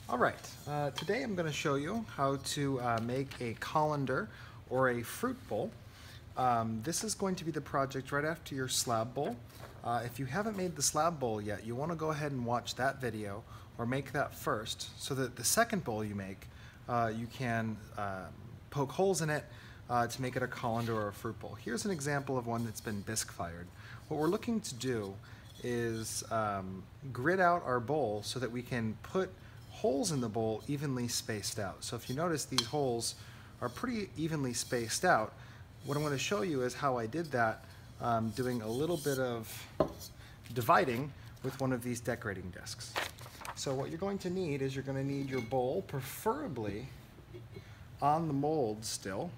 All right, today I'm going to show you how to make a colander or a fruit bowl. This is going to be the project right after your slab bowl. If you haven't made the slab bowl yet, you want to go ahead and watch that video or make that first so that the second bowl you make, you can poke holes in it to make it a colander or a fruit bowl. Here's an example of one that's been bisque fired. What we're looking to do is grid out our bowl so that we can put holes in the bowl evenly spaced out. So if you notice, these holes are pretty evenly spaced out. What I'm going to show you is how I did that, doing a little bit of dividing with one of these decorating discs. So what you're going to need is you're going to need your bowl, preferably on the mold still,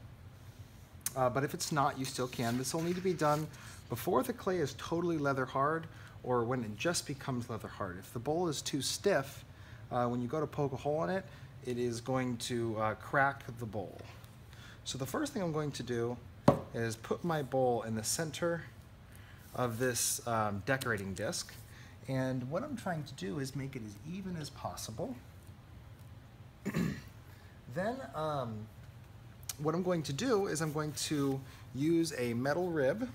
but if it's not, you still can. This will need to be done before the clay is totally leather hard or when it just becomes leather hard. If the bowl is too stiff, when you go to poke a hole in it, it is going to crack the bowl. So the first thing I'm going to do is put my bowl in the center of this decorating disc. And what I'm trying to do is make it as even as possible. Then what I'm going to do is I'm going to use a metal rib,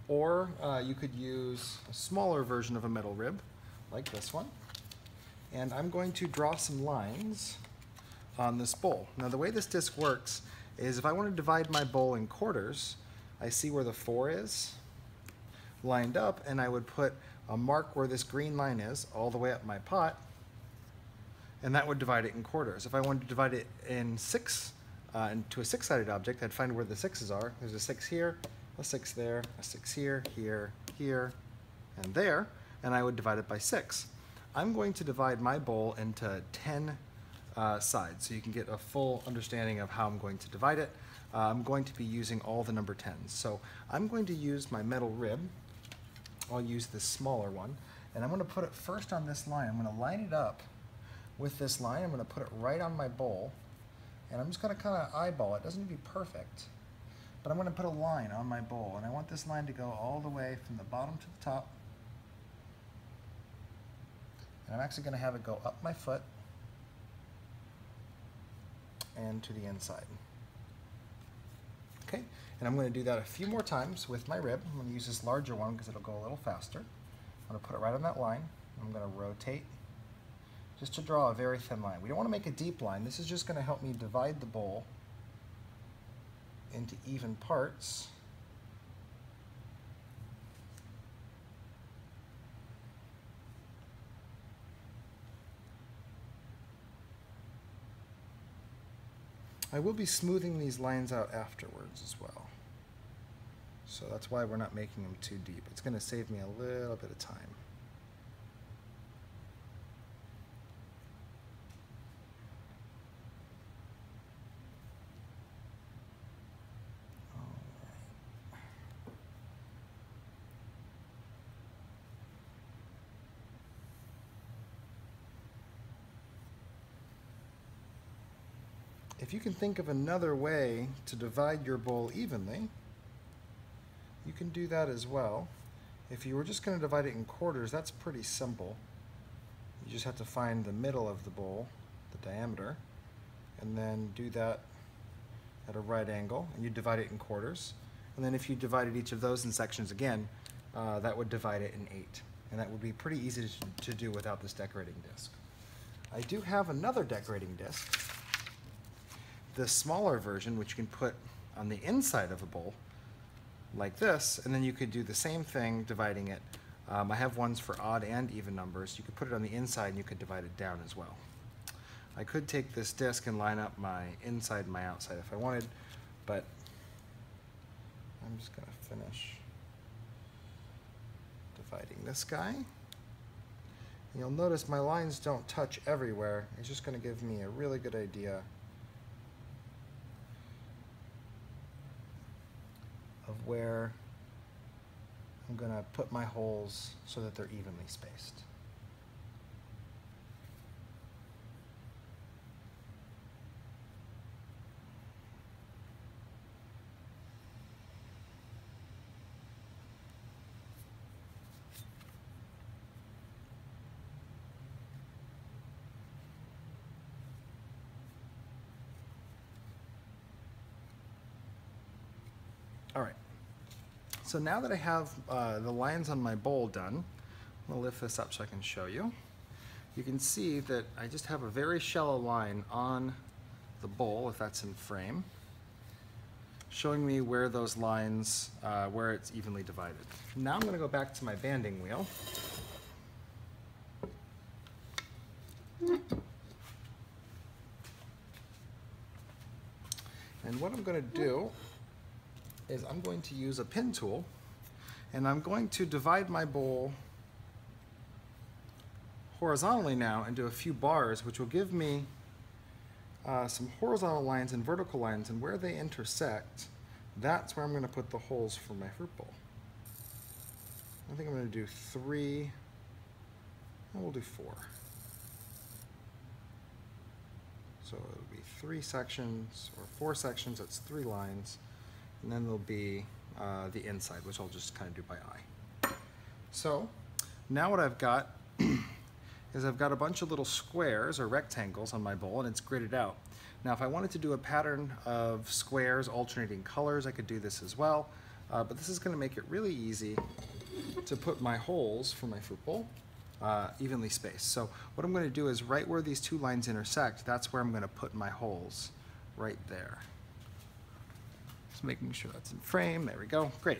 or you could use a smaller version of a metal rib, like this one. And I'm going to draw some lines on this bowl. Now the way this disc works is if I want to divide my bowl in quarters, I see where the 4 is lined up, and I would put a mark where this green line is all the way up my pot, and that would divide it in quarters. If I wanted to divide it in 6, into a 6-sided object, I'd find where the 6's are. There's a 6 here, a 6 there, a 6 here, here, here, and there, and I would divide it by 6. I'm going to divide my bowl into 10 sides so you can get a full understanding of how I'm going to divide it. I'm going to be using all the number 10s. So I'm going to use my metal rib. I'll use this smaller one, and I'm going to put it first on this line. I'm going to line it up with this line. I'm going to put it right on my bowl, and I'm just going to kind of eyeball it. It doesn't need to be perfect, but I'm going to put a line on my bowl, and I want this line to go all the way from the bottom to the top. And I'm actually going to have it go up my foot and to the inside. Okay, and I'm going to do that a few more times with my rib. I'm going to use this larger one because it'll go a little faster. I'm going to put it right on that line. I'm going to rotate just to draw a very thin line. We don't want to make a deep line. This is just going to help me divide the bowl into even parts. I will be smoothing these lines out afterwards as well. So that's why we're not making them too deep. It's going to save me a little bit of time. If you can think of another way to divide your bowl evenly, you can do that as well. If you were just going to divide it in quarters, that's pretty simple. You just have to find the middle of the bowl, the diameter, and then do that at a right angle, and you divide it in quarters. And then if you divided each of those in sections again, that would divide it in 8. And that would be pretty easy to do without this decorating disc. I do have another decorating disc, the smaller version, which you can put on the inside of a bowl like this, and then you could do the same thing dividing it. I have ones for odd and even numbers. You could put it on the inside and you could divide it down as well. I could take this disc and line up my inside and my outside if I wanted, but I'm just going to finish dividing this guy. And you'll notice my lines don't touch everywhere. It's just going to give me a really good idea of where I'm going to put my holes so that they're evenly spaced. So now that I have the lines on my bowl done, I'm going to lift this up so I can show you. You can see that I just have a very shallow line on the bowl, if that's in frame, showing me where those lines, where it's evenly divided. Now I'm going to go back to my banding wheel. And what I'm going to do is I'm going to use a pin tool, and I'm going to divide my bowl horizontally now into a few bars, which will give me some horizontal lines and vertical lines, and where they intersect, that's where I'm going to put the holes for my fruit bowl. I think I'm going to do 3, and we'll do 4. So it'll be 3 sections, or 4 sections, that's 3 lines, and then there'll be the inside, which I'll just kind of do by eye. So now what I've got is I've got a bunch of little squares or rectangles on my bowl, and it's gridded out. Now if I wanted to do a pattern of squares alternating colors, I could do this as well, but this is going to make it really easy to put my holes for my fruit bowl evenly spaced. So what I'm going to do is right where these 2 lines intersect, that's where I'm going to put my holes, right there. Just making sure that's in frame. There we go. Great.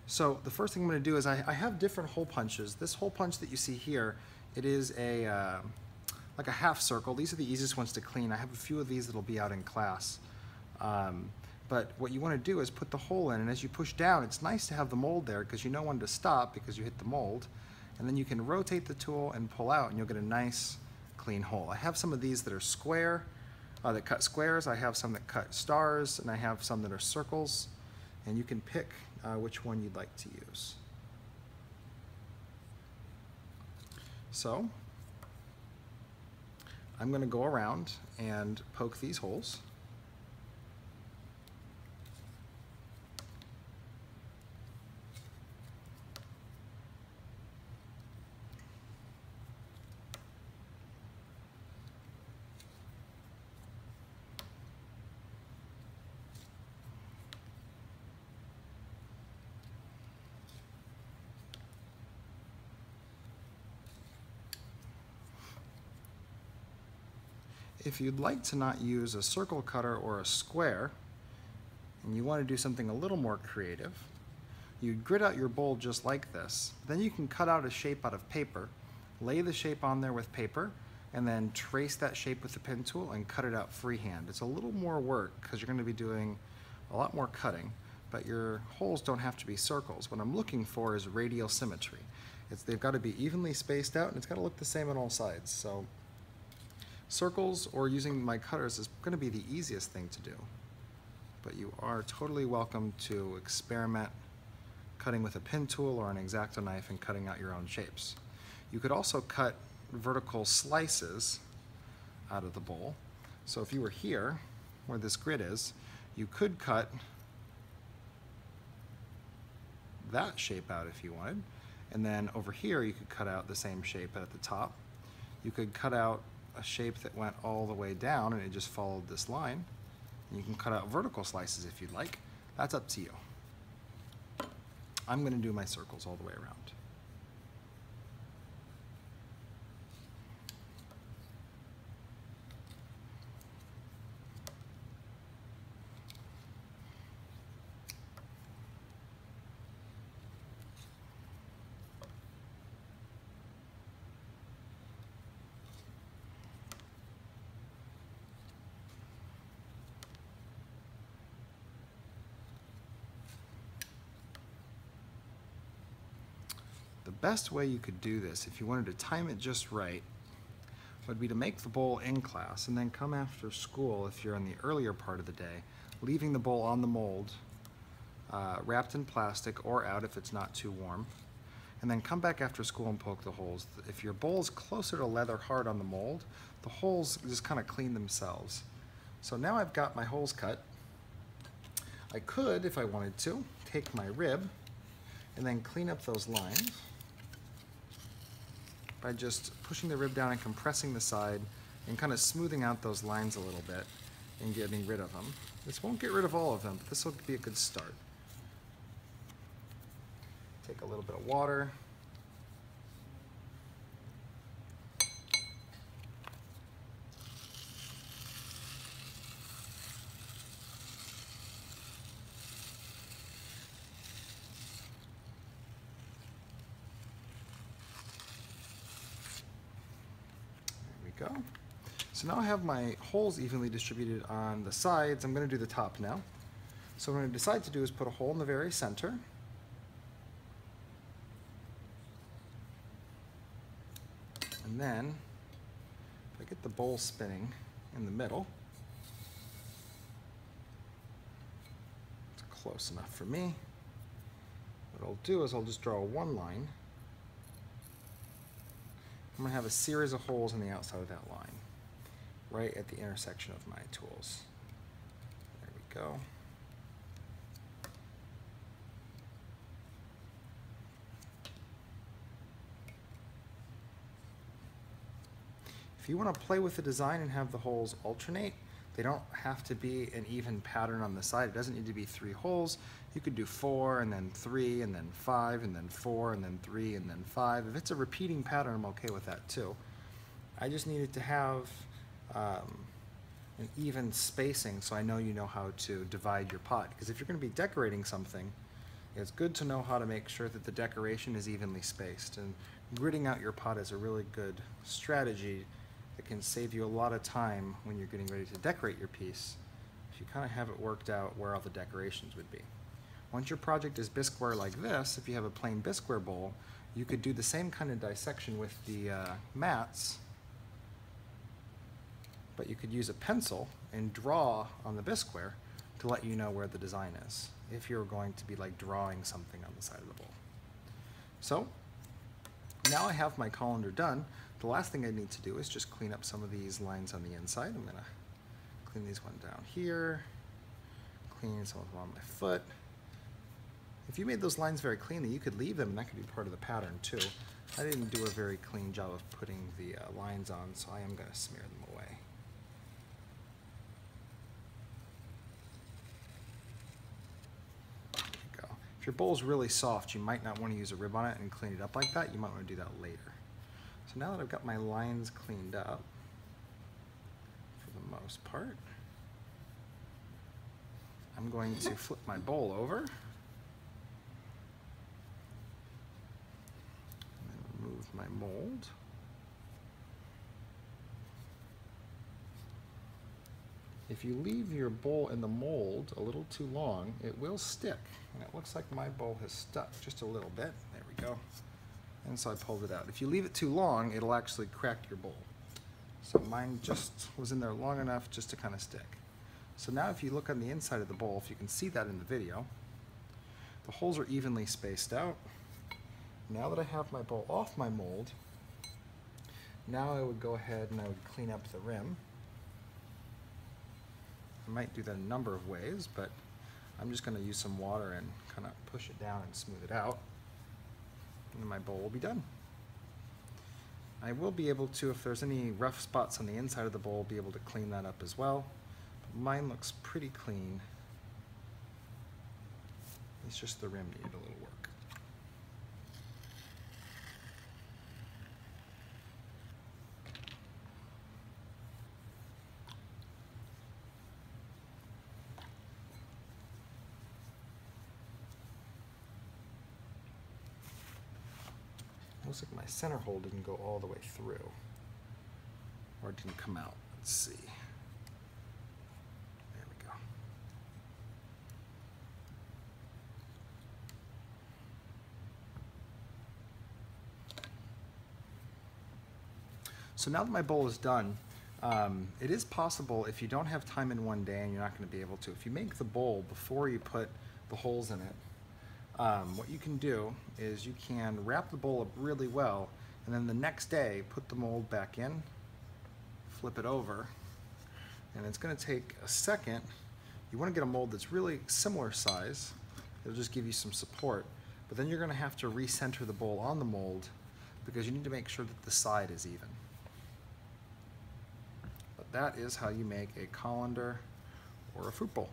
So the first thing I'm going to do is I have different hole punches. This hole punch that you see here, it is a like a half circle. These are the easiest ones to clean. I have a few of these that'll be out in class. But what you want to do is put the hole in, and as you push down, it's nice to have the mold there because you know when to stop because you hit the mold. And then you can rotate the tool and pull out, and you'll get a nice clean hole. I have some of these that are square, that cut squares. I have some that cut stars, and I have some that are circles. And you can pick which one you'd like to use. So I'm going to go around and poke these holes. If you'd like to not use a circle cutter or a square, and you want to do something a little more creative, you grid out your bowl just like this. Then you can cut out a shape out of paper, lay the shape on there with paper, and then trace that shape with the pen tool and cut it out freehand. It's a little more work because you're going to be doing a lot more cutting, but your holes don't have to be circles. What I'm looking for is radial symmetry. They've got to be evenly spaced out, and it's got to look the same on all sides. So circles or using my cutters is going to be the easiest thing to do. But you are totally welcome to experiment cutting with a pin tool or an X-Acto knife and cutting out your own shapes. You could also cut vertical slices out of the bowl. So if you were here, where this grid is, you could cut that shape out if you wanted. And then over here, you could cut out the same shape at the top. You could cut out a shape that went all the way down and it just followed this line. And you can cut out vertical slices if you'd like. That's up to you. I'm going to do my circles all the way around. The best way you could do this, if you wanted to time it just right, would be to make the bowl in class and then come after school if you're in the earlier part of the day, leaving the bowl on the mold, wrapped in plastic or out if it's not too warm, and then come back after school and poke the holes. If your bowl's closer to leather hard on the mold, the holes just kind of clean themselves. So now I've got my holes cut. I could, if I wanted to, take my rib and then clean up those lines by just pushing the rib down and compressing the side and kind of smoothing out those lines a little bit and getting rid of them. This won't get rid of all of them, but this will be a good start. Take a little bit of water. There we go. So now I have my holes evenly distributed on the sides. I'm going to do the top now. So what I'm going to decide to do is put a hole in the very center. And then, if I get the bowl spinning in the middle, it's close enough for me. What I'll do is I'll just draw one line. I'm going to have a series of holes on the outside of that line, right at the intersection of my tools. There we go. If you want to play with the design and have the holes alternate, they don't have to be an even pattern on the side. It doesn't need to be 3 holes. You could do 4 and then 3 and then 5 and then 4 and then 3 and then 5. If it's a repeating pattern, I'm okay with that too. I just need it to have an even spacing so I know you know how to divide your pot. Because if you're going to be decorating something, it's good to know how to make sure that the decoration is evenly spaced. And gridding out your pot is a really good strategy that can save you a lot of time when you're getting ready to decorate your piece if you kind of have it worked out where all the decorations would be. Once your project is bisqueware like this, if you have a plain bisqueware bowl, you could do the same kind of dissection with the mats, but you could use a pencil and draw on the bisqueware to let you know where the design is, if you're going to be like drawing something on the side of the bowl. So now I have my colander done. The last thing I need to do is just clean up some of these lines on the inside. I'm going to clean these one down here, clean some of them on my foot. If you made those lines very cleanly, you could leave them and that could be part of the pattern too. I didn't do a very clean job of putting the lines on, so I am going to smear them away. There you go. If your bowl is really soft, you might not want to use a rib on it and clean it up like that. You might want to do that later. So now that I've got my lines cleaned up, for the most part, I'm going to flip my bowl over and then remove my mold. If you leave your bowl in the mold a little too long, it will stick. And it looks like my bowl has stuck just a little bit. There we go. And so I pulled it out. If you leave it too long, it'll actually crack your bowl. So mine just was in there long enough just to kind of stick. So now if you look on the inside of the bowl, if you can see that in the video, the holes are evenly spaced out. Now that I have my bowl off my mold, now I would go ahead and I would clean up the rim. I might do that a number of ways, but I'm just going to use some water and kind of push it down and smooth it out. And my bowl will be done. I will be able to, if there's any rough spots on the inside of the bowl, be able to clean that up as well. But mine looks pretty clean. It's just the rim needed a little work. Looks like my center hole didn't go all the way through, or it didn't come out. Let's see. There we go. So now that my bowl is done, it is possible if you don't have time in one day and you're not going to be able to, if you make the bowl before you put the holes in it, what you can do is you can wrap the bowl up really well, and then the next day put the mold back in, flip it over, and it's going to take a second. You want to get a mold that's really similar size. It'll just give you some support, but then you're going to have to recenter the bowl on the mold because you need to make sure that the side is even. But that is how you make a colander or a fruit bowl.